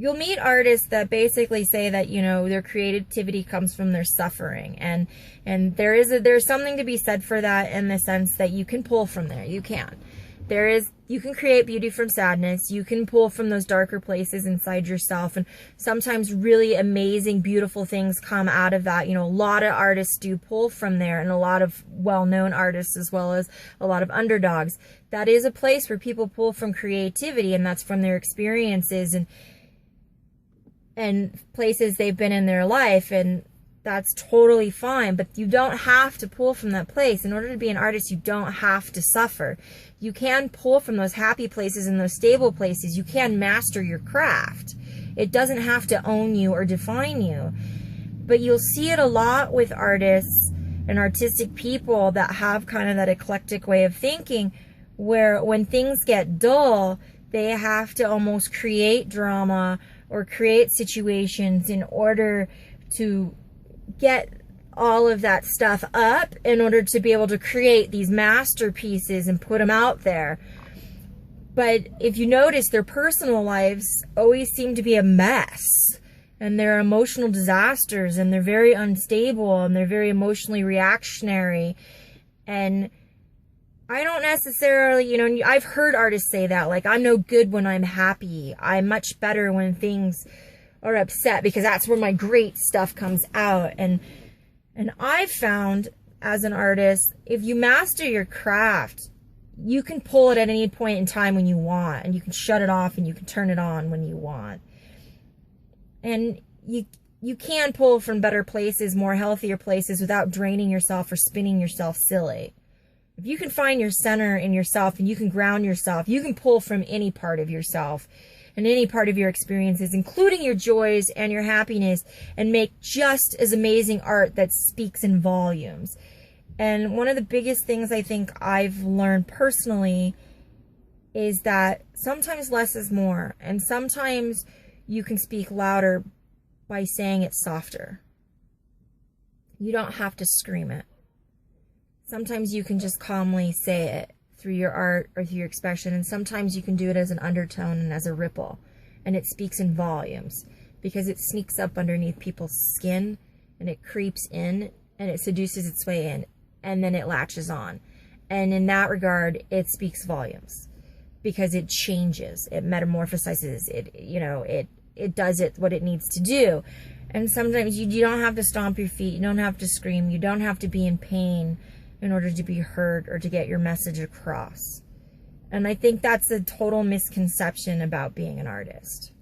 you'll meet artists that basically say that, you know, their creativity comes from their suffering, and there's something to be said for that, in the sense that you can pull from there. You can create beauty from sadness. You can pull from those darker places inside yourself, and sometimes really amazing, beautiful things come out of that. You know, a lot of artists do pull from there, and a lot of well-known artists, as well as a lot of underdogs. That is a place where people pull from creativity, and that's from their experiences and places they've been in their life, and that's totally fine. But you don't have to pull from that place. In order to be an artist, you don't have to suffer. You can pull from those happy places and those stable places. You can master your craft. It doesn't have to own you or define you. But you'll see it a lot with artists and artistic people that have kind of that eclectic way of thinking, where when things get dull, they have to almost create drama or create situations in order to get all of that stuff up, in order to be able to create these masterpieces and put them out there. But if you notice, their personal lives always seem to be a mess, and they're emotional disasters, and they're very unstable, and they're very emotionally reactionary. And I don't necessarily, you know, I've heard artists say that, like, I'm no good when I'm happy. I'm much better when things are upset, because that's where my great stuff comes out. And I've found, as an artist, if you master your craft, you can pull it at any point in time when you want, and you can shut it off and you can turn it on when you want. And you can pull from better places, more healthier places, without draining yourself or spinning yourself silly. If you can find your center in yourself and you can ground yourself, you can pull from any part of yourself and any part of your experiences, including your joys and your happiness, and make just as amazing art that speaks in volumes. And one of the biggest things I think I've learned personally is that sometimes less is more, and sometimes you can speak louder by saying it softer. You don't have to scream it. Sometimes you can just calmly say it through your art or through your expression, and sometimes you can do it as an undertone and as a ripple, and it speaks in volumes, because it sneaks up underneath people's skin, and it creeps in, and it seduces its way in, and then it latches on. And in that regard, it speaks volumes, because it changes, it metamorphosizes, it does what it needs to do. And sometimes you don't have to stomp your feet, you don't have to scream, you don't have to be in pain in order to be heard or to get your message across. And I think that's a total misconception about being an artist.